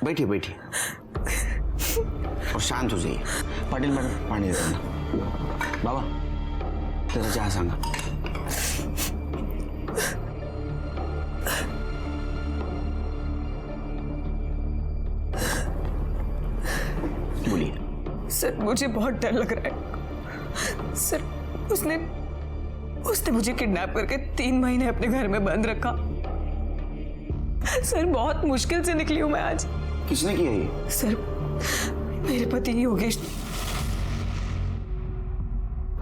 बैठिए बैठिए और शांत हो जाइए। पाटील मॅडम पाणी देतो ना। बाबा त्याचा चहा सांगा। बोलिए। सर मुझे बहुत डर लग रहा है सर। उसने मुझे किडनैप करके 3 महीने अपने घर में बंद रखा। सर बहुत मुश्किल से निकली हूं मैं आज। किसने किया ये? सर मेरे पति योगेश,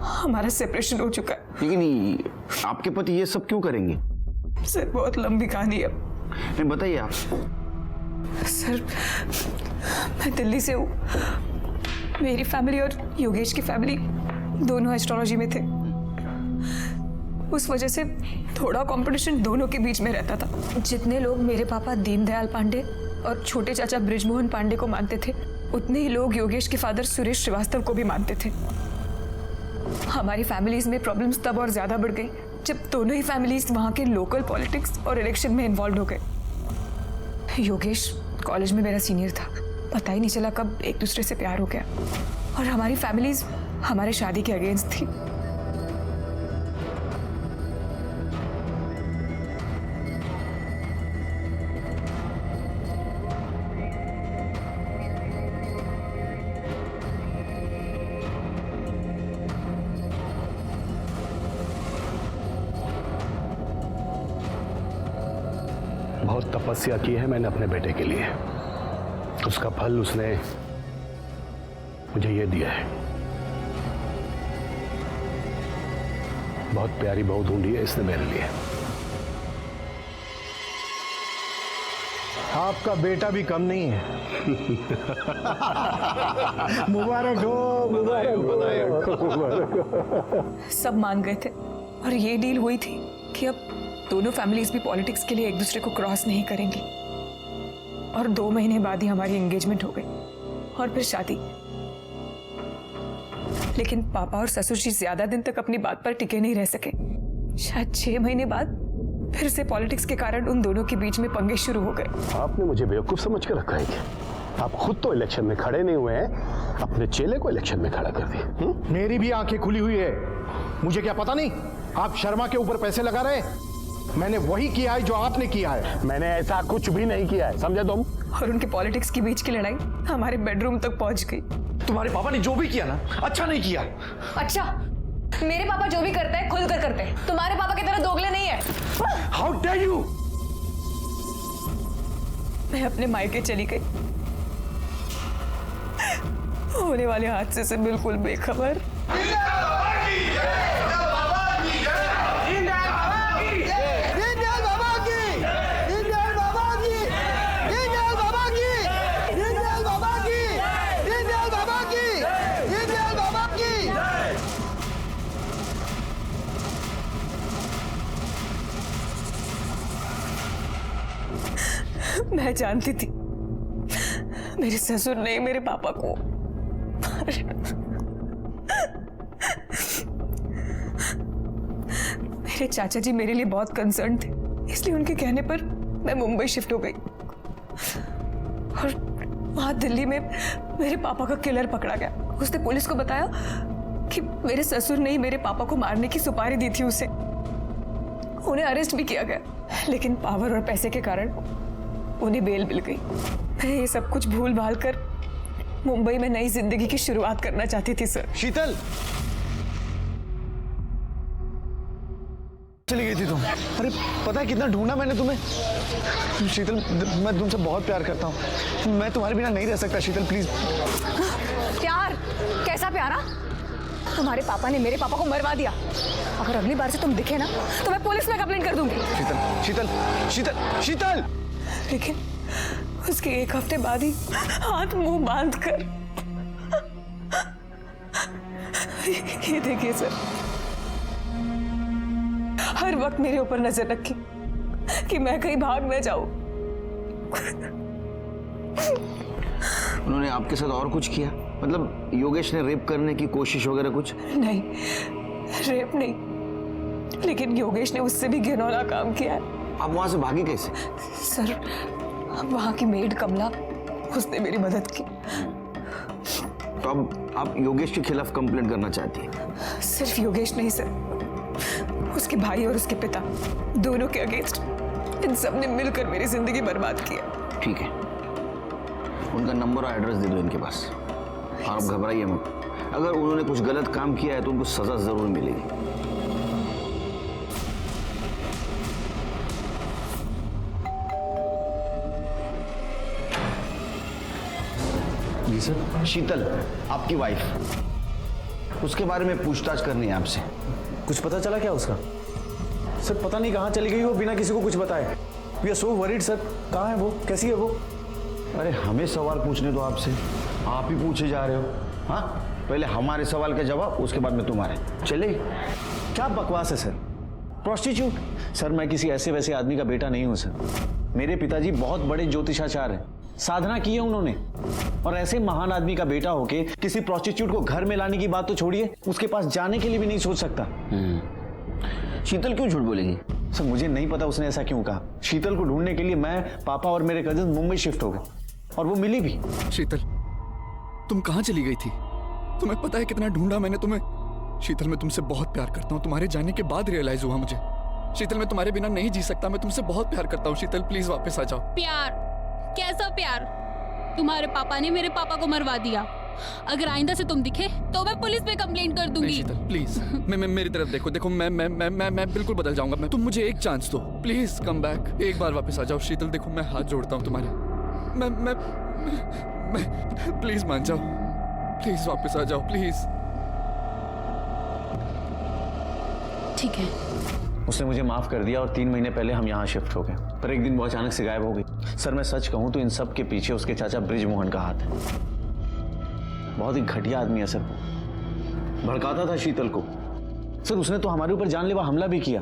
हमारा सेपरेशन हो चुका है। लेकिन आपके पति ये सब क्यों करेंगे? सर बहुत लंबी कहानी है। नहीं बताइए आप। सर मैं दिल्ली से हूँ। मेरी फैमिली और योगेश की फैमिली दोनों एस्ट्रोलॉजी में थे। उस वजह से थोड़ा कंपटीशन दोनों के बीच में रहता था। जितने लोग मेरे पापा दीनदयाल पांडे और छोटे चाचा बृजमोहन पांडे को मानते थे, उतने ही लोग योगेश के फादर सुरेश श्रीवास्तव को भी मानते थे। हमारी फैमिलीज में प्रॉब्लम्स तब और ज्यादा बढ़ गई जब दोनों ही फैमिलीज वहां के लोकल पॉलिटिक्स और इलेक्शन में इन्वॉल्व हो गए। योगेश कॉलेज में मेरा सीनियर था। पता ही नहीं चला कब एक दूसरे से प्यार हो गया और हमारी फैमिलीज हमारे शादी के अगेंस्ट थी। बहुत तपस्या की है मैंने अपने बेटे के लिए, उसका फल उसने मुझे ये दिया है। बहुत प्यारी बहू ढूंढी है इसने मेरे लिए। आपका बेटा भी कम नहीं है। मुबारक हो, मुबारक हो। सब मान गए थे और ये डील हुई थी कि अब दोनों फैमिलीज भी पॉलिटिक्स के लिए एक दूसरे को क्रॉस नहीं करेंगी। और 2 महीने बाद ही हमारी एंगेजमेंट हो गई और फिर शादी। लेकिन पापा और ससुर जी ज्यादा दिन तक अपनी बात पर टिके नहीं रह सके। शायद 6 महीने बाद फिर से पॉलिटिक्स के कारण उन दोनों के बीच में पंगे शुरू हो गए। आपने मुझे बेवकूफ समझ कर रखा है क्या? आप खुद तो इलेक्शन में खड़े नहीं हुए हैं, अपने चेले को इलेक्शन में खड़ा कर दिए। मेरी भी आंखें खुली हुई है। मुझे क्या पता नहीं आप शर्मा के ऊपर पैसे लगा रहे। मैंने वही किया है जो आपने किया है। मैंने ऐसा कुछ भी नहीं किया है, समझे तुम? और उनके पॉलिटिक्स के बीच की लड़ाई हमारे बेडरूम तक पहुंच गई। तुम्हारे पापा ने जो भी किया ना अच्छा नहीं किया। अच्छा, मेरे पापा जो भी करते हैं खुलकर करते हैं। तुम्हारे पापा की तरह दोगले नहीं है। How dare you! मैं अपने मायके चली गई, होने वाले हादसे से बिल्कुल बेखबर। मैं जानती थी मेरे ससुर ने मेरे पापा को मेरे चाचा जी मेरे लिए बहुत कंसर्न थे, इसलिए उनके कहने पर मैं मुंबई शिफ्ट हो गई। और वहां दिल्ली में मेरे पापा का किलर पकड़ा गया। उसने पुलिस को बताया कि मेरे ससुर ने ही मेरे पापा को मारने की सुपारी दी थी उसे। उन्हें अरेस्ट भी किया गया, लेकिन पावर और पैसे के कारण उन्हें बेल मिल गई। मैं ये सब कुछ भूल भाल कर मुंबई में नई जिंदगी की शुरुआत करना चाहती थी सर। शीतल, चली गई थी तुम? अरे पता है कितना ढूंढा मैंने तुम्हें। शीतल, मैं तुमसे बहुत प्यार करता हूँ। मैं तुम्हारे बिना नहीं रह सकता शीतल, प्लीज। प्यार? कैसा प्यारा? तुम्हारे पापा ने मेरे पापा को मरवा दिया। अगर अगली बार से तुम दिखे ना तो मैं पुलिस में कंप्लेंट कर दूंगी। शीतल, शीतल, शीतल, शीतल! लेकिन उसके 1 हफ्ते बाद ही हाथ मुंह बांध कर ये देखिए सर, हर वक्त मेरे ऊपर नजर रखी कि मैं कहीं भाग न जाऊं। उन्होंने आपके साथ और कुछ किया? मतलब योगेश ने रेप करने की कोशिश वगैरह कुछ? नहीं, रेप नहीं, लेकिन योगेश ने उससे भी घिनौना काम किया है। आप वहां से भागे कैसे? सर, वहां की मेड कमला उसने मेरी मदद की। तो अब आप योगेश के खिलाफ कंप्लेंट करना चाहती हैं? सिर्फ योगेश नहीं सर, उसके भाई और उसके पिता दोनों के अगेंस्ट इन सब ने मिलकर मेरी जिंदगी बर्बाद किया। ठीक है, उनका नंबर और एड्रेस दे दो इनके पास, और आप घबराइए मत। अगर उन्होंने कुछ गलत काम किया है तो उनको सजा जरूर मिलेगी। जी सर। शीतल, आपकी वाइफ, उसके बारे में पूछताछ करनी है आपसे। कुछ पता चला क्या उसका? सर पता नहीं कहाँ चली गई वो बिना किसी को कुछ बताए। We are so worried sir. कहाँ है वो, कैसी है वो? अरे हमें सवाल पूछने दो आपसे, आप ही पूछे जा रहे हो। हाँ, पहले हमारे सवाल के जवाब, उसके बाद में तुम्हारे। चले। क्या बकवास है सर? प्रोस्टिट्यूट? सर मैं किसी ऐसे वैसे आदमी का बेटा नहीं हूँ सर। मेरे पिताजी बहुत बड़े ज्योतिषाचार्य हैं, साधना की है उन्होंने, और ऐसे महान आदमी का बेटा होके किसी प्रोस्टिट्यूट को घर में लाने की बात तो छोड़िए, उसके पास जाने के लिए भी नहीं सोच सकता। शीतल क्यों झूठ बोलेगी? सर मुझे नहीं पता उसने ऐसा क्यों कहा। शीतल को ढूंढने के लिए मैं, पापा और मेरे कजिन मुंबई शिफ्ट हो गए, और वो मिली भी। शीतल, तुम कहाँ चली गई थी? तुम्हें पता है कितना ढूंढा मैंने तुम्हें? शीतल, मैं तुमसे बहुत प्यार करता हूँ। तुम्हारे जाने के बाद रियलाइज हुआ मुझे। शीतल, मैं तुम्हारे बिना नहीं जी सकता। मैं तुमसे बहुत प्यार करता हूँ। शीतल प्लीज वापस आ जाओ। प्यार? कैसा प्यार? तुम्हारे पापा ने मेरे पापा को मरवा दिया। अगर आइंदा से तुम दिखे तो मैं पुलिस में कंप्लेंट कर दूंगी। शीतल प्लीज, मैं मेरी तरफ देखो। देखो मैं बिल्कुल बदल जाऊंगा। तुम मुझे एक चांस दो, प्लीज कम बैक। एक बार वापस आ जाओ शीतल। देखो मैं हाथ जोड़ता हूँ तुम्हारे। मैं प्लीज मान जाओ। प्लीज वापस आ जाओ प्लीज। ठीक है। उसने मुझे माफ कर दिया और 3 महीने पहले हम यहाँ शिफ्ट हो गए, पर एक दिन वो अचानक से गायब हो गई। सर मैं सच कहूँ तो इन सब के पीछे उसके चाचा ब्रिजमोहन का हाथ है। बहुत ही घटिया आदमी है सर, भड़काता था शीतल को। सर उसने तो हमारे ऊपर जानलेवा हमला भी किया।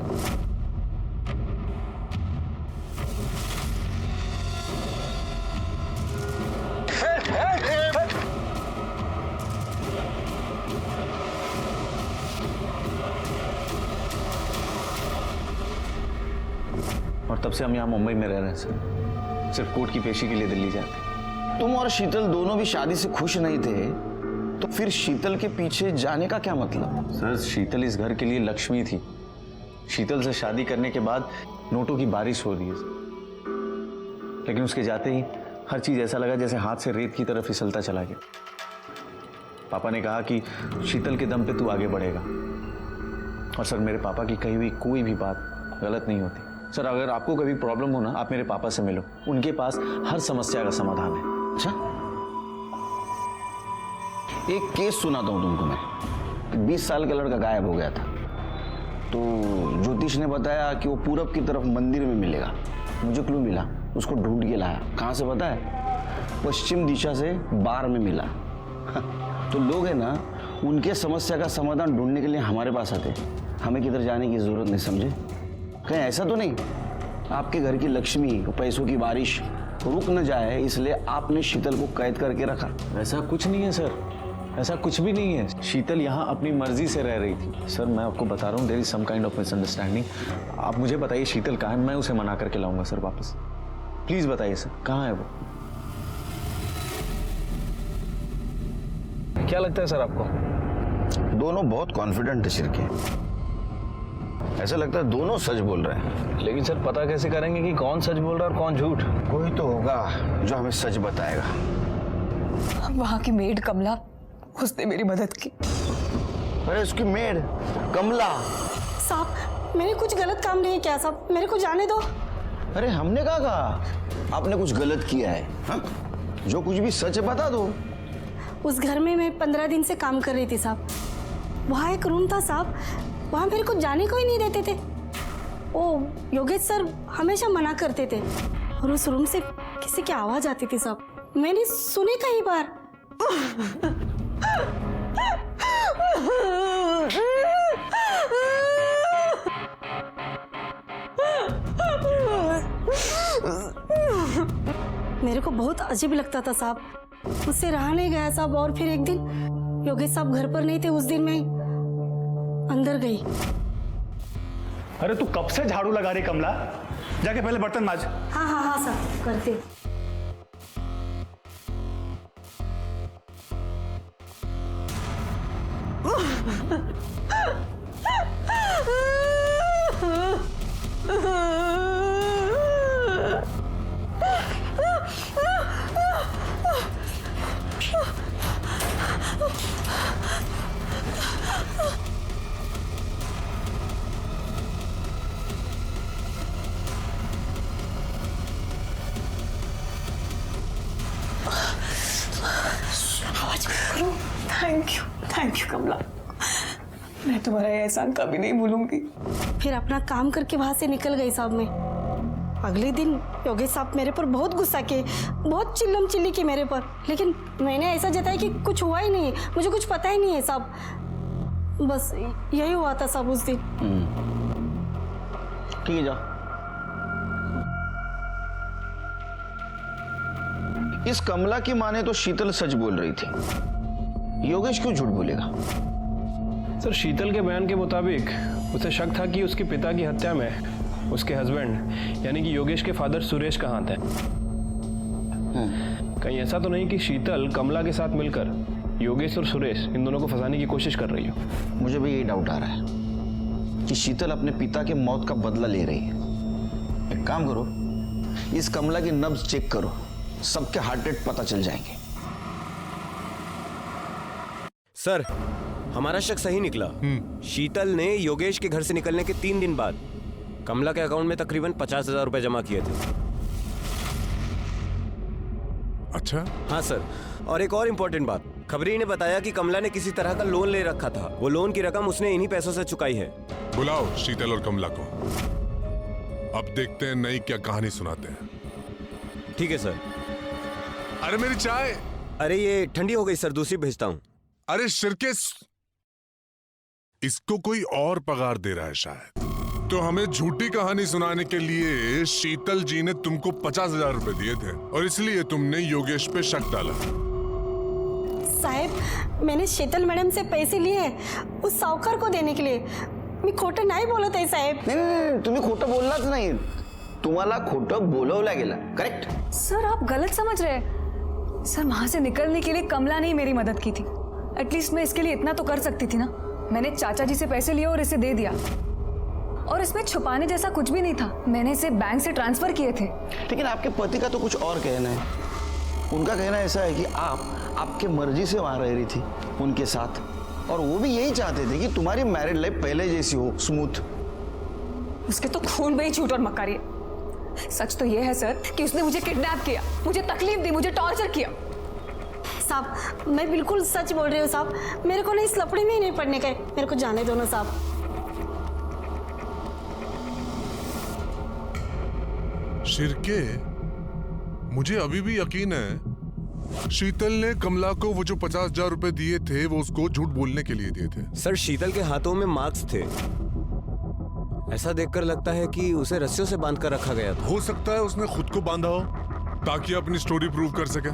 और तब से हम यहाँ मुंबई में रह रहे हैं सर, सिर्फ कोर्ट की पेशी के लिए दिल्ली जाते। तुम और शीतल दोनों भी शादी से खुश नहीं थे, तो फिर शीतल के पीछे जाने का क्या मतलब? सर शीतल इस घर के लिए लक्ष्मी थी। शीतल से शादी करने के बाद नोटों की बारिश हो रही है, लेकिन उसके जाते ही हर चीज ऐसा लगा जैसे हाथ से रेत की तरफ फिसलता चला गया। पापा ने कहा कि शीतल के दम पे तू आगे बढ़ेगा, और सर मेरे पापा की कही हुई कोई भी बात गलत नहीं होती। सर अगर आपको कभी प्रॉब्लम हो ना, आप मेरे पापा से मिलो, उनके पास हर समस्या का समाधान है। अच्छा, एक केस सुनाता हूं तुमको मैं। 20 साल का लड़का गायब हो गया था, तो ज्योतिष ने बताया कि वो पूरब की तरफ मंदिर में मिलेगा। मुझे क्लू मिला, उसको ढूंढ के लाया। कहाँ से पता है? पश्चिम दिशा से बार में मिला। तो लोग है ना, उनके समस्या का समाधान ढूंढने के लिए हमारे पास आते। हमें किधर जाने की जरूरत नहीं, समझे? कहीं ऐसा तो नहीं आपके घर की लक्ष्मी, पैसों की बारिश रुक न जाए, इसलिए आपने शीतल को कैद करके रखा? ऐसा कुछ नहीं है सर, ऐसा कुछ भी नहीं है। शीतल यहाँ अपनी मर्जी से रह रही थी। सर मैं आपको बता रहा हूँ, there is some kind of misunderstanding. आप मुझे बताइए शीतल कहाँ है, मैं उसे मना करके लाऊंगा सर वापस। प्लीज बताइए सर, कहाँ है वो? क्या लगता है सर आपको? दोनों बहुत कॉन्फिडेंट है शिरके। ऐसा लगता है दोनों सच बोल रहे हैं। लेकिन सर पता कैसे करेंगे कि कौन सच बोल रहा है और कौन झूठ? कोई तो होगा जो हमें सच बताएगा। वहां की मेड कमला, उसने मेरी मदद की। अरे उसकी मेड कमला? साहब मैंने कुछ गलत काम नहीं किया साहब, मेरे को जाने दो। अरे हमने कहा आपने कुछ गलत किया है? हा? जो कुछ भी सच है बता दो। उस घर में मैं 15 दिन से काम कर रही थी साहब। वहाँ एक रूम था साहब, वहाँ मेरे को जाने को ही नहीं देते थे। ओ योगेश सर हमेशा मना करते थे, और उस रूम से किसी की आवाज आती थी साहब, मैंने सुनी कई बार। मेरे को बहुत अजीब लगता था साहब, मुझसे रहा नहीं गया साहब। और फिर एक दिन योगेश साहब घर पर नहीं थे, उस दिन मैं अंदर गई। अरे तू कब से झाड़ू लगा रही कमला? जाके पहले बर्तन मांज। हाँ हाँ हाँ सर, करते। थैंक यू कमला, मैं तुम्हारा ये एहसान कभी नहीं भूलूंगी। फिर अपना काम करके वहां से निकल गई साहब। मैं अगले दिन योगेश साहब मेरे पर बहुत गुस्सा किए, बहुत चिल्लम चिल्ली की मेरे पर, लेकिन मैंने ऐसा जताया कि कुछ हुआ ही नहीं, मुझे कुछ पता ही नहीं है साहब। बस यही हुआ था साहब उस दिन। ठीक है, जाओ। इस कमला की माँ ने तो शीतल सच बोल रही थी, योगेश क्यों झूठ बोलेगा? सर, शीतल के बयान के मुताबिक उसे शक था कि उसके पिता की हत्या में उसके हस्बैंड यानी कि योगेश के फादर सुरेश का हाथ है। कहीं ऐसा तो नहीं कि शीतल कमला के साथ मिलकर योगेश और सुरेश इन दोनों को फंसाने की कोशिश कर रही हो? मुझे भी यही डाउट आ रहा है कि शीतल अपने पिता के मौत का बदला ले रही है। एक काम करो, इस कमला की नब्ज चेक करो, सबके हार्ट रेट पता चल जाएंगे। सर, हमारा शक सही निकला। शीतल ने योगेश के घर से निकलने के 3 दिन बाद कमला के अकाउंट में तकरीबन 50,000 रुपए जमा किए थे। अच्छा? हाँ सर, और एक और इम्पोर्टेंट बात, खबरी ने बताया कि कमला ने किसी तरह का लोन ले रखा था। वो लोन की रकम उसने इन्हीं पैसों से चुकाई है। बुलाओ शीतल और कमला को, अब देखते हैं नई क्या कहानी सुनाते हैं। ठीक है सर। अरे मेरी चाय। अरे ये ठंडी हो गई सर, दूसरी भेजता हूँ। अरे शिरके, इसको कोई और पगार दे रहा है शायद। तो हमें झूठी कहानी सुनाने के लिए शीतल जी ने तुमको 50,000 रुपए दिए थे और इसलिए तुमने योगेश पे शक डाला। साहब, मैंने शीतल मैडम से पैसे लिए हैं उस साहूकार को देने के लिए। मैं खोटं नाही बोलत आहे साहेब। नहीं, तुम्ही खोटं बोललाच नाही, तुम्हाला खोटं बोलवलं गेलं। करेक्ट? सर, आप गलत समझ रहे हैं। सर, वहां से निकलने के लिए कमला ने ही मेरी मदद की थी। एटलीस्ट मैं इसके लिए इतना तो कर सकती थी ना। मैंने चाचा जी से पैसे लिए और इसे दे दिया, और इसमें छुपाने जैसा कुछ भी नहीं था। मैंने इसे बैंक से ट्रांसफर किए थे। लेकिन आपके पति का तो कुछ और कहना है। उनका कहना ऐसा है कि आप आपके मर्जी से वहां रह रही थी उनके साथ, और वो भी यही चाहते थे कि तुम्हारी मैरिड लाइफ पहले जैसी हो, स्मूथ। उसके तो खून में ही झूठ और मक्कारी है। सच तो ये है सर कि उसने मुझे किडनैप किया, मुझे तकलीफ दी, मुझे टॉर्चर किया। साहब, मैं बिल्कुल सच बोल रही हूँ साहब। मेरे को ना इस लफड़े में ही नहीं पड़ने का है। मेरे को जाने दो ना साहब। शिरके, मुझे अभी भी यकीन है शीतल ने कमला को वो जो 50,000 रुपए दिए थे वो उसको झूठ बोलने के लिए दिए थे। सर, शीतल के हाथों में मार्क्स थे। ऐसा देखकर लगता है कि उसे रस्सियों से बांध कर रखा गया था। हो सकता है उसने खुद को बांधा हो ताकि अपनी स्टोरी प्रूव कर सके,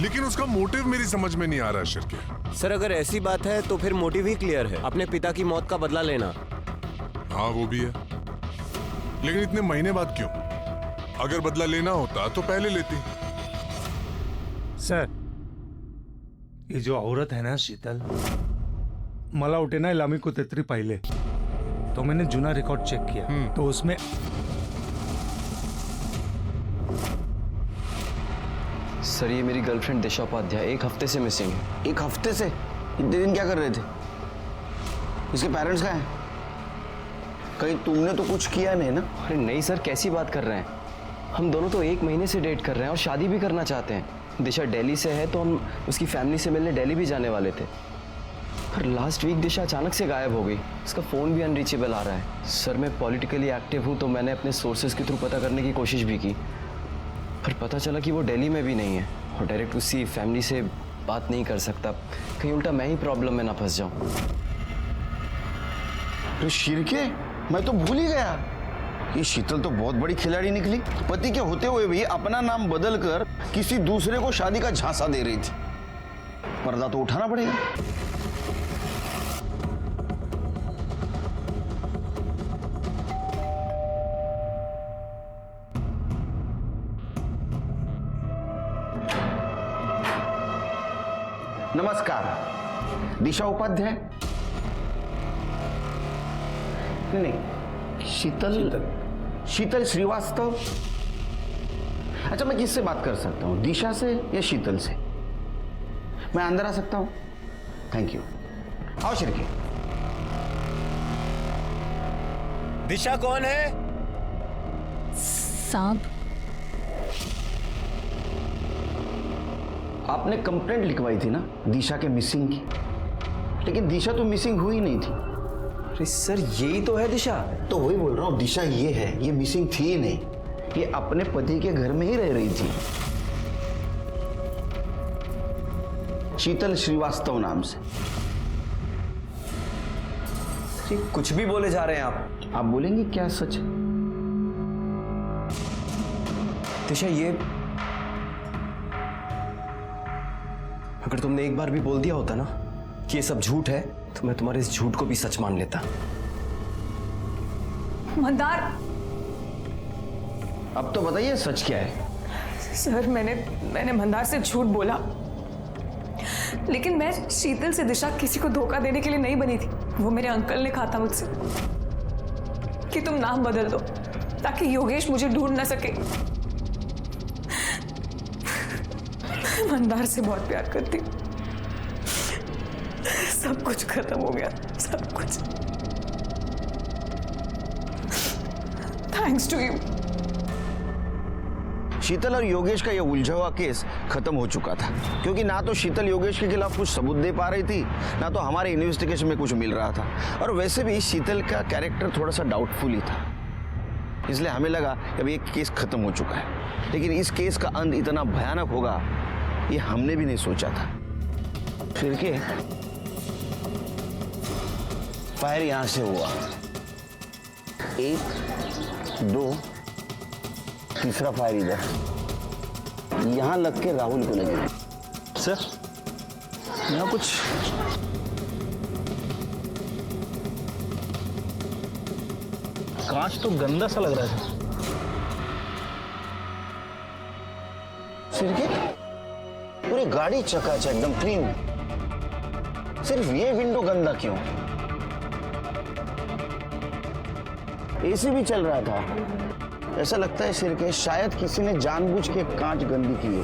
लेकिन उसका मोटिव मेरी समझ में नहीं आ रहा है शिरके। सर, अगर ऐसी बात है तो फिर मोटिव ही क्लियर है, अपने पिता की मौत का बदला लेना। हाँ, वो भी है, लेकिन इतने महीने बाद क्यों? अगर बदला लेना होता तो पहले लेती। सर, ये जो औरत है ना शीतल, मला उठे ना लामी को तेतरी पहले तो मैंने जुना रिकॉर्ड चेक किया, तो उसमें सर, ये मेरी गर्लफ्रेंड दिशा उपाध्याय 1 हफ्ते से मिसिंग है। 1 हफ्ते से? इतने दिन क्या कर रहे थे? इसके पेरेंट्स कहाँ हैं? कहीं तुमने तो कुछ किया नहीं ना? अरे नहीं सर, कैसी बात कर रहे हैं? हम दोनों तो 1 महीने से डेट कर रहे हैं और शादी भी करना चाहते हैं। दिशा दिल्ली से है तो हम उसकी फैमिली से मिलने दिल्ली भी जाने वाले थे, पर लास्ट वीक दिशा अचानक से गायब हो गई। उसका फ़ोन भी अनरीचेबल आ रहा है। सर, मैं पॉलिटिकली एक्टिव हूँ तो मैंने अपने सोर्सेज के थ्रू पता करने की कोशिश भी की, पर पता चला कि वो दिल्ली में भी नहीं है और डायरेक्ट उसी फैमिली से बात नहीं कर सकता। कहीं उल्टा मैं ही प्रॉब्लम में ना फंस जाऊं। तो शिरके, मैं तो भूल ही गया, ये शीतल तो बहुत बड़ी खिलाड़ी निकली। पति के होते हुए भी अपना नाम बदल कर किसी दूसरे को शादी का झांसा दे रही थी। पर्दा तो उठाना पड़ेगा। नमस्कार, दिशा उपाध्याय? नहीं, शीतल श्रीवास्तव। अच्छा, मैं किससे बात कर सकता हूँ, दिशा से या शीतल से? मैं अंदर आ सकता हूँ? Thank you. आओ शिरके। दिशा कौन है? साहब, आपने कंप्लेंट लिखवाई थी ना दिशा के मिसिंग की, लेकिन दिशा तो मिसिंग हुई नहीं थी। अरे सर, यही तो है दिशा। तो वही बोल रहा हूँ, दिशा ये है, ये मिसिंग थी ही नहीं, ये अपने पति के घर में ही रह रही थी, शीतल श्रीवास्तव नाम से। कुछ भी बोले जा रहे हैं आप बोलेंगे क्या सच है? दिशा, ये अगर तुमने एक बार भी बोल दिया होता ना कि ये सब झूठ है, तो मैं तुम्हारे इस झूठ को भी सच मान लेता। मंदार, अब तो बताइए सच क्या है? सर, मैंने मंदार से झूठ बोला, लेकिन मैं शीतल से दिशा किसी को धोखा देने के लिए नहीं बनी थी। वो मेरे अंकल ने कहा था मुझसे कि तुम नाम बदल दो ताकि योगेश मुझे ढूंढ ना सके। मैं मंदार से बहुत प्यार करती हूँ। सब कुछ खत्म हो गया, सब कुछ। Thanks to you. शीतल और योगेश का यह उलझा हुआ केस खत्म हो चुका था, क्योंकि ना तो शीतल योगेश के खिलाफ कुछ सबूत दे पा रही थी, ना तो हमारे इन्वेस्टिगेशन में कुछ मिल रहा था। और वैसे भी शीतल का कैरेक्टर थोड़ा सा डाउटफुल ही था, इसलिए हमें लगा कि अब ये केस खत्म हो चुका है। लेकिन इस केस का अंत इतना भयानक होगा ये हमने भी नहीं सोचा था। फिर के फायर यहां से हुआ, 1, 2, तीसरा फायर इधर, यहां लग के राहुल को लगी। सर, यहाँ कुछ कांच तो गंदा सा लग रहा है। फिर के पूरी गाड़ी चकाचक एकदम क्लीन, सिर्फ ये विंडो गंदा क्यों? एसी भी चल रहा था। ऐसा लगता है सिरके शायद किसी ने जानबूझ के कांच गंदी की है,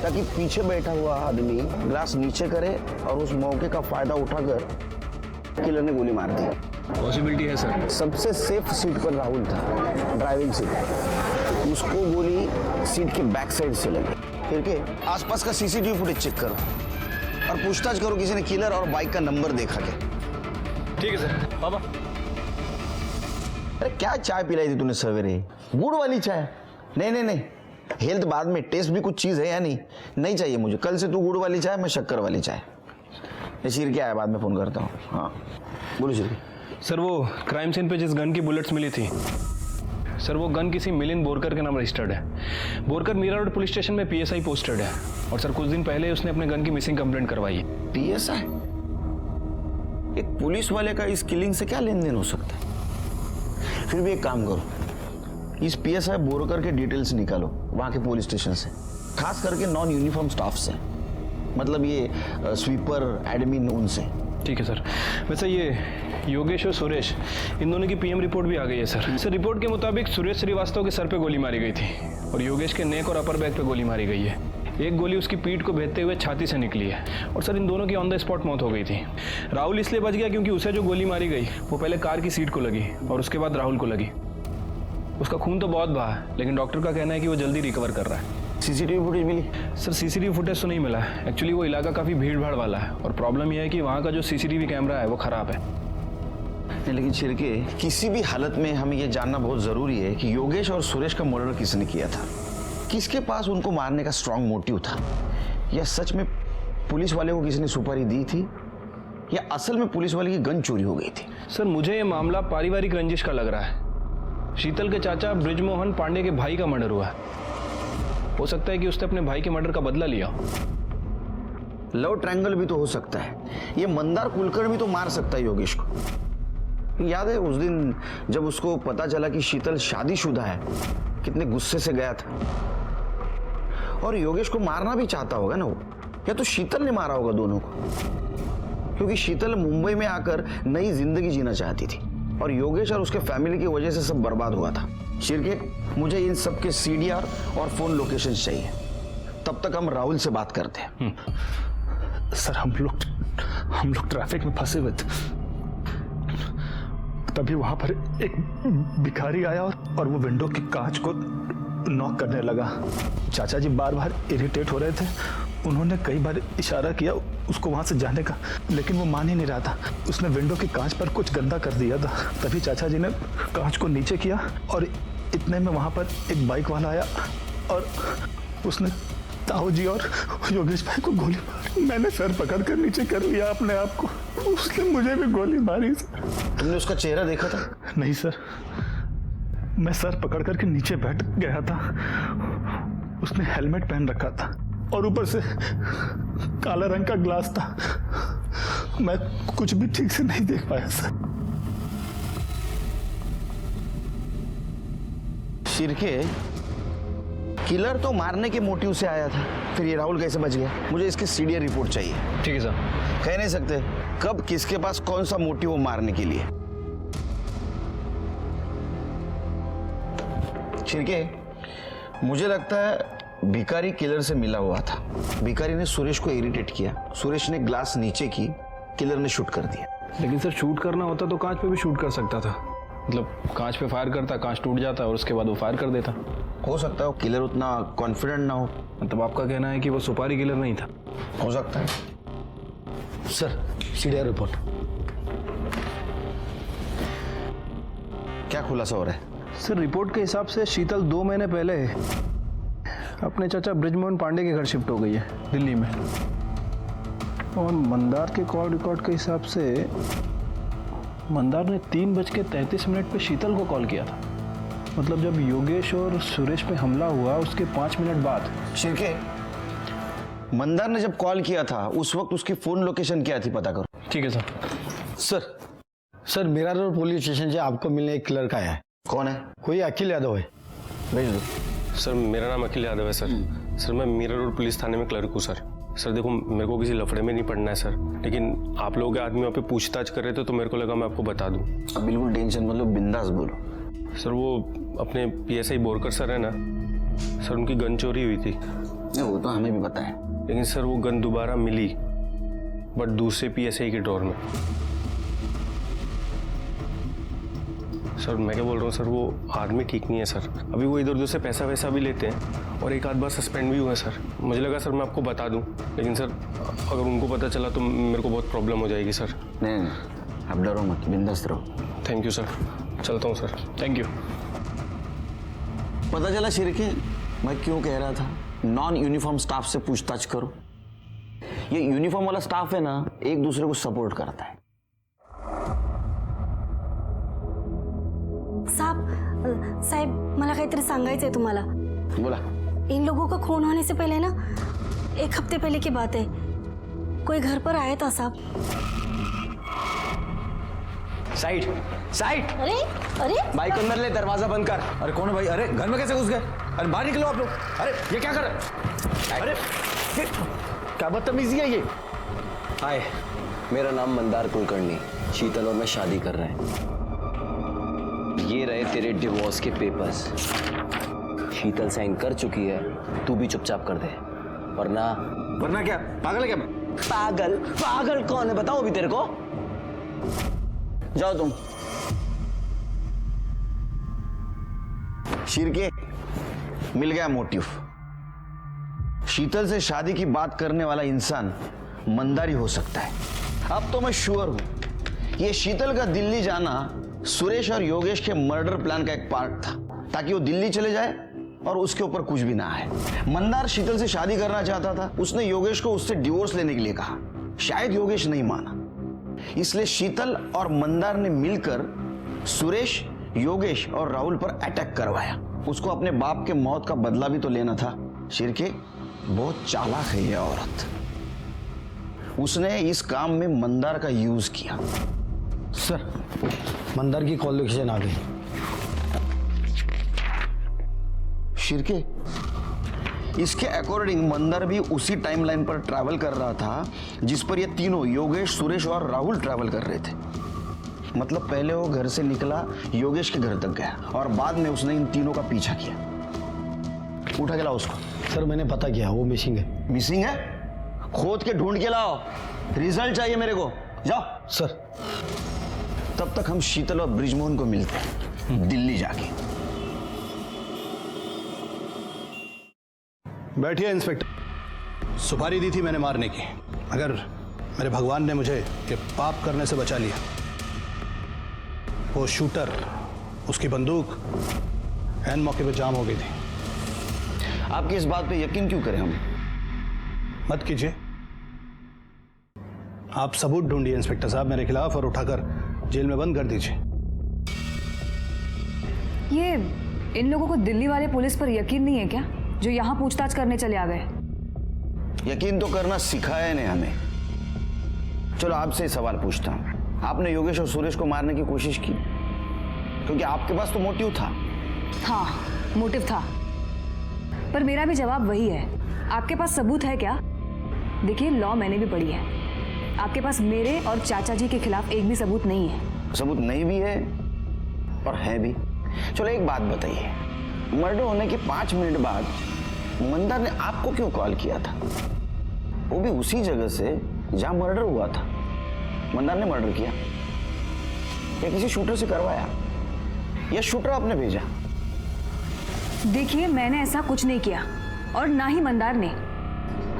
ताकि पीछे बैठा हुआ आदमी ग्लास नीचे करे और उस मौके का फायदा उठाकर किलर ने गोली मार दी। पॉसिबिलिटी है सर। सबसे सेफ सीट पर राहुल था, ड्राइविंग सीट। उसको गोली सीट के बैक साइड से लगी। फिर के आसपास का सीसीटीवी फुटेज चेक करो और पूछताछ करो किसी ने किलर और बाइक का नंबर देखा क्या। ठीक है सर। पापा, अरे क्या चाय पिलाई थी तूने सवेरे? गुड़ वाली चाय? नहीं नहीं नहीं, हेल्थ बाद में, टेस्ट भी कुछ चीज़ है या नहीं? नहीं चाहिए मुझे। कल से तू गुड़ वाली चाय, मैं शक्कर वाली चाय। ये शिर क्या है, बाद में फ़ोन करता हूँ। हाँ बोलो शिर। सर, वो क्राइम सीन पे जिस गन की बुलेट्स मिली थी सर, वो गन किसी मिलिंद बोरकर के नाम रजिस्टर्ड है। Borkar Mira road police station में PSI पोस्टेड है, और सर कुछ दिन पहले उसने अपने गन की मिसिंग कंप्लेंट करवाई है। PSI? एक पुलिस वाले का इस किलिंग से क्या लेन देन हो सकता है? फिर भी एक काम करो, इस PSI बोरकर के डिटेल्स निकालो वहाँ के पुलिस स्टेशन से, खास करके नॉन यूनिफॉर्म स्टाफ से, मतलब ये स्वीपर, एडमिन, उनसे। ठीक है सर। वैसे ये योगेश और सुरेश, इन दोनों की PM रिपोर्ट भी आ गई है सर। सर, रिपोर्ट के मुताबिक सुरेश श्रीवास्तव के सर पे गोली मारी गई थी और योगेश के नेक और अपर बैक पे गोली मारी गई है। एक गोली उसकी पीठ को भेदते हुए छाती से निकली है, और सर इन दोनों की ऑन द स्पॉट मौत हो गई थी। राहुल इसलिए बच गया क्योंकि उसे जो गोली मारी गई वो पहले कार की सीट को लगी और उसके बाद राहुल को लगी। उसका खून तो बहुत बहा, लेकिन डॉक्टर का कहना है कि वो जल्दी रिकवर कर रहा है। CCTV फुटेज मिली? सर, CCTV फुटेज तो नहीं मिला। एक्चुअली वो इलाका काफ़ी भीड़ भाड़ वाला है, और प्रॉब्लम यह है कि वहाँ का जो CCTV कैमरा है वो ख़राब है। लेकिन छिड़के, किसी भी हालत में हमें यह जानना बहुत ज़रूरी है कि योगेश और सुरेश का मर्डर किसने किया था, किसके पास उनको मारने का स्ट्रांग मोटिव था, या सच में पुलिस वाले को किसी ने सुपारी दी थी, या असल में पुलिस वाले की गन चोरी हो गई थी। सर, मुझे ये मामला पारिवारिक रंजिश का लग रहा है। शीतल के चाचा ब्रिजमोहन पांडे के भाई का मर्डर हुआ है। हो सकता है कि उसने अपने भाई के मर्डर का बदला लिया। लव ट्रायंगल भी तो हो सकता है। ये मंदार कुलकर्णी भी तो मार सकता है योगेश को। याद है उस दिन जब उसको पता चला कि शीतल शादीशुदा है, कितने गुस्से से गया था, और योगेश को मारना भी चाहता होगा ना वो। या तो शीतल ने मारा होगा दोनों को, क्योंकि शीतल मुंबई में आकर नई जिंदगी जीना चाहती थी और योगेश और उसके फैमिली की वजह से सब बर्बाद हुआ था। शिरके, मुझे इन सब के सीडीआर और फोन लोकेशन चाहिए। तब तक हम राहुल से बात करते हैं। सर हम लोग ट्रैफिक में फंसे हुए थे, तभी वहां पर एक भिखारी आया और वो विंडो की कांच को नॉक करने लगा। चाचा जी बार बार इरिटेट हो रहे थे। उन्होंने कई बार इशारा किया उसको वहां से जाने का, लेकिन वो मान ही नहीं रहा था। उसने विंडो की कांच पर कुछ गंदा कर दिया था। तभी चाचा जी ने कांच को नीचे किया और इतने में वहां पर एक बाइक वाला आया और उसने ताऊ जी और योगेश भाई को गोली मारी। मैंने सर पकड़ कर नीचे कर लिया अपने आप को, उसने मुझे भी गोली मारी। सर तुमने उसका चेहरा देखा था? नहीं सर, मैं सर पकड़ करके नीचे बैठ गया था। उसने हेलमेट पहन रखा था और ऊपर से काला रंग का ग्लास था। मैं कुछ भी ठीक से नहीं देख पाया सर। शिरके, किलर तो मारने के मोटिव से आया था, फिर ये राहुल कैसे बच गया? मुझे इसकी सीडीआर रिपोर्ट चाहिए। ठीक है सर। कह नहीं सकते कब किसके पास कौन सा मोटिव हो मारने के लिए। शिरके, मुझे लगता है भिखारी किलर से मिला हुआ था। भिखारी ने सुरेश को इरिटेट किया, सुरेश ने ग्लास नीचे की, किलर ने शूट कर दिया। लेकिन सर शूट करना होता तो कांच पे भी शूट कर सकता था। मतलब कांच पे फायर करता, कांच टूट जाता और उसके बाद वो फायर कर देता। हो सकता है किलर उतना कॉन्फिडेंट ना हो। मतलब आपका कहना है कि वो सुपारी किलर नहीं था? हो सकता है। Sir CDR report. क्या खुलासा हो रहा है? सर रिपोर्ट के हिसाब से शीतल 2 महीने पहले अपने चाचा ब्रिजमोहन पांडे के घर शिफ्ट हो गई है दिल्ली में। और मंदार के कॉल रिकॉर्ड के हिसाब से मंदार ने 3:33 पे शीतल को कॉल किया था। मतलब जब योगेश और सुरेश पे हमला हुआ उसके 5 मिनट बाद। शिरके, मंदार ने जब कॉल किया था उस वक्त उसकी फोन लोकेशन क्या थी, पता करो। ठीक है sir. Sir Mira road police station से आपको मिलने एक लड़का आया है। कौन है? कोई अखिल यादव है। भेज दो। सर मेरा नाम अखिल यादव है सर। सर मैं मीरा रोड पुलिस थाने में क्लर्क हूँ सर। सर देखो मेरे को किसी लफड़े में नहीं पड़ना है सर, लेकिन आप लोगों के आदमी वहाँ पे पूछताछ कर रहे थे तो मेरे को लगा मैं आपको बता दूँ। अब बिल्कुल टेंशन मतलब बिंदास बोलो। सर वो अपने PSI बोरकर सर है ना सर, उनकी गन चोरी हुई थी। वो तो हमें भी पता है, लेकिन सर वो गन दोबारा मिली बट दूसरे PSI के ड्रॉर में। सर मैं क्या बोल रहा हूँ सर, वो आदमी ठीक नहीं है सर। अभी वो इधर उधर से पैसा वैसा भी लेते हैं और एक आध बार सस्पेंड भी हुए सर। मुझे लगा सर मैं आपको बता दूं, लेकिन सर अगर उनको पता चला तो मेरे को बहुत प्रॉब्लम हो जाएगी सर। नहीं, आप डरो मत, बिंदास रहो। थैंक यू सर, चलता हूँ सर। Thank you. पता चला शिरके, मैं क्यों कह रहा था नॉन यूनिफॉर्म स्टाफ से पूछताछ करो। ये यूनिफॉर्म वाला स्टाफ है ना, एक दूसरे को सपोर्ट करता है। साहेब मला काहीतरी सांगायचंय तुम्हाला। बोला। इन लोगों का खून होने से पहले ना, 1 हफ्ते पहले की बात है, कोई घर पर आया था साहब। Side side. अरे अरे बाइक अंदर ले, दरवाजा बंद कर। अरे कौन है भाई? अरे घर में कैसे घुस गए? अरे बाहर निकलो आप लोग। अरे ये क्या कर रहे? अरे क्या बदतमीजी है ये? हाय, मेरा नाम मंदार कुलकर्णी। शीतल और मैं शादी कर रहे हैं। ये रहे तेरे डिवोर्स के पेपर्स। शीतल साइन कर चुकी है, तू भी चुपचाप कर दे, वरना क्या पागल है क्या? पागल पागल कौन है बताओ अभी तेरे को। जाओ तुम। शिरके, मिल गया मोटिव। शीतल से शादी की बात करने वाला इंसान मंदारी हो सकता है। अब तो मैं श्योर हूं ये शीतल का दिल्ली जाना सुरेश और योगेश के मर्डर प्लान का एक पार्ट था, ताकि वो दिल्ली चले जाए और उसके ऊपर कुछ भी ना आए। मंदार शीतल से शादी करना चाहता था, उसने योगेश को उससे डिवोर्स लेने के लिए कहा। शायद योगेश नहीं माना, इसलिए शीतल और मंदार ने मिलकर सुरेश, योगेश और राहुल पर अटैक करवाया। उसको अपने बाप के मौत का बदला भी तो लेना था। शिरके, बहुत चालाक है ये औरत। उसने इस काम में मंदार का यूज किया। सर मंदार की कॉल लोकेशन आ गई। शिरके, इसके अकॉर्डिंग मंदर भी उसी टाइमलाइन पर ट्रैवल कर रहा था जिस पर ये तीनों योगेश, सुरेश और राहुल ट्रैवल कर रहे थे। मतलब पहले वो घर से निकला, योगेश के घर तक गया और बाद में उसने इन तीनों का पीछा किया। उठा के लाओ उसको। सर मैंने पता किया, वो मिसिंग है। मिसिंग है? खोद के ढूंढ के लाओ, रिजल्ट चाहिए मेरे को। जाओ सर। तब तक हम शीतल और ब्रिजमोहन को मिलते हैं दिल्ली जाके। बैठिए इंस्पेक्टर। सुपारी दी थी मैंने मारने की, अगर मेरे भगवान ने मुझे ये पाप करने से बचा लिया। वो शूटर, उसकी बंदूक एन मौके पे जाम हो गई थी। आपकी इस बात पे यकीन क्यों करें हम? मत कीजिए, आप सबूत ढूंढिए इंस्पेक्टर साहब मेरे खिलाफ और उठाकर जेल में बंद कर दीजिए। ये इन लोगों को दिल्ली वाले पुलिस पर यकीन नहीं है क्या, जो यहाँ पूछताछ करने चले आ गए? यकीन तो करना सिखाया नहीं हमें। चलो आपसे ही सवाल पूछता हूँ, आपने योगेश और सुरेश को मारने की कोशिश की? क्योंकि आपके पास तो मोटिव था। हाँ, मोटिव था, पर मेरा भी जवाब वही है। आपके पास सबूत है क्या? देखिए, लॉ मैंने भी पढ़ी है। आपके पास मेरे और चाचा जी के खिलाफ एक भी सबूत नहीं है। सबूत नहीं भी है और है भी। चलो एक बात बताइए, मर्डर होने के 5 मिनट बाद मंदार ने आपको क्यों कॉल किया था? वो भी उसी जगह से जहां मर्डर हुआ था। मंदार ने मर्डर किया या किसी शूटर से करवाया, या शूटर आपने भेजा? देखिए, मैंने ऐसा कुछ नहीं किया और ना ही मंदार ने।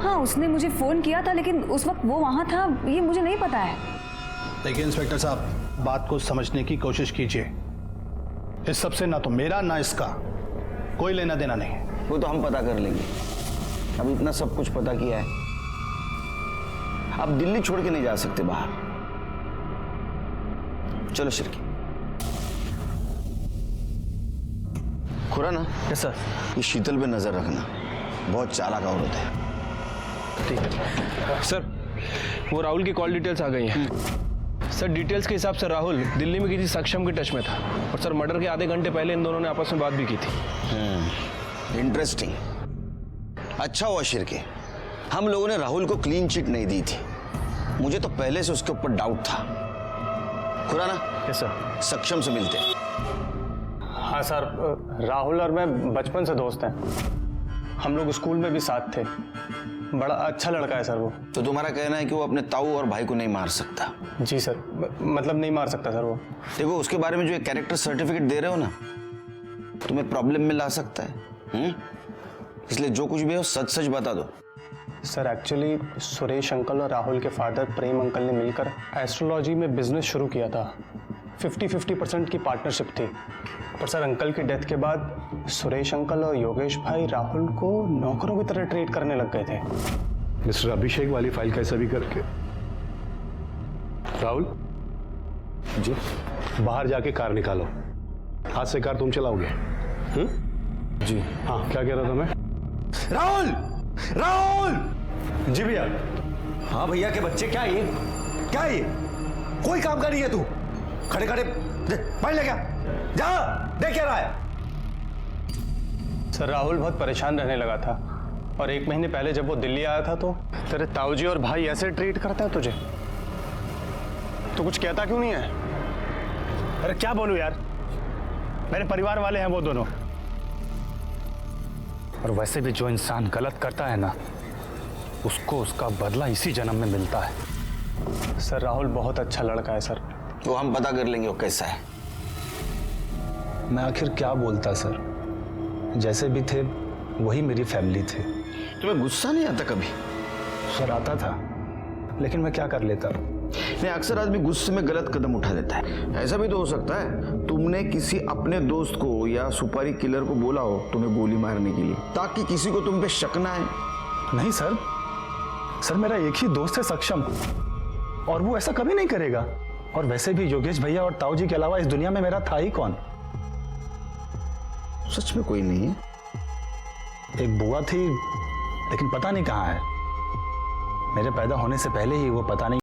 हाँ, उसने मुझे फोन किया था, लेकिन उस वक्त वो वहां था ये मुझे नहीं पता है। देखिए इंस्पेक्टर साहब, बात को समझने की कोशिश कीजिए। इस सबसे ना तो मेरा ना इसका कोई लेना देना नहीं। वो तो हम पता कर लेंगे। अब इतना सब कुछ पता किया है, आप दिल्ली छोड़ के नहीं जा सकते बाहर। चलो शिरकी। खुराना। Yes sir. ये शीतल पे नजर रखना, बहुत चालाक औरत है। ठीक है सर। वो राहुल की कॉल डिटेल्स आ गई हैं। सर, डिटेल्स के हिसाब से राहुल दिल्ली में किसी सक्षम के टच में था और सर मर्डर के आधे घंटे पहले इन दोनों ने आपस में बात भी की थी। इंटरेस्टिंग। अच्छा हुआ शिरके, हम लोगों ने राहुल को क्लीन चिट नहीं दी थी। मुझे तो पहले से उसके ऊपर डाउट था। खुराना। Yes sir. सक्षम से मिलते हैं। हाँ सर, राहुल और मैं बचपन से दोस्त हैं। हम लोग स्कूल में भी साथ थे। बड़ा अच्छा लड़का है सर वो। तो तुम्हारा कहना है कि वो अपने ताऊ और भाई को नहीं मार सकता? जी सर, मतलब नहीं मार सकता सर वो। देखो, उसके बारे में जो एक कैरेक्टर सर्टिफिकेट दे रहे हो ना, तुम्हें प्रॉब्लम में ला सकता है। इसलिए जो कुछ भी हो सच सच बता दो। सर एक्चुअली सुरेश अंकल और राहुल के फादर प्रेम अंकल ने मिलकर एस्ट्रोलॉजी में बिजनेस शुरू किया था। 50-50% की पार्टनरशिप थी, पर सर अंकल की डेथ के बाद सुरेश अंकल और योगेश भाई राहुल को नौकरों की तरह ट्रीट करने लग गए थे। मिस्टर अभिषेक वाली फाइल कैसे भी करके। राहुल जी, बाहर जाके कार निकालो। हाथ से कार तुम चलाओगे? जी हाँ। क्या कह रहा था मैं? राहुल! राहुल! जी भैया। हाँ भैया के बच्चे, क्या ये कोई काम का नहीं है तू। खड़े खड़े पढ़ ले, क्या जा देख क्या रहा है? सर राहुल बहुत परेशान रहने लगा था और 1 महीने पहले जब वो दिल्ली आया था तो तेरे ताऊजी और भाई ऐसे ट्रीट करते हैं तुझे, तो कुछ कहता क्यों नहीं है? अरे क्या बोलूं यार, मेरे परिवार वाले हैं वो दोनों। और वैसे भी जो इंसान गलत करता है ना, उसको उसका बदला इसी जन्म में मिलता है। सर राहुल बहुत अच्छा लड़का है सर। तो हम पता कर लेंगे वो कैसा है। मैं आखिर क्या बोलता सर, जैसे भी थे वही मेरी फैमिली थे। तुम्हें गुस्सा नहीं आता कभी? सर आता था, लेकिन मैं क्या कर लेता। नहीं, अक्सर आदमी गुस्से में गलत कदम उठा देता है। ऐसा भी तो हो सकता है तुमने किसी अपने दोस्त को या सुपारी किलर को बोला हो तुम्हें गोली मारने के लिए, ताकि किसी को तुम पे शक ना आए। नहीं सर, मेरा एक ही दोस्त है सक्षम, और वो ऐसा कभी नहीं करेगा। और वैसे भी योगेश भैया और ताऊ जी के अलावा इस दुनिया में मेरा था ही कौन? सच में कोई नहीं है? एक बुआ थी, लेकिन पता नहीं कहाँ है। मेरे पैदा होने से पहले ही वो पता नहीं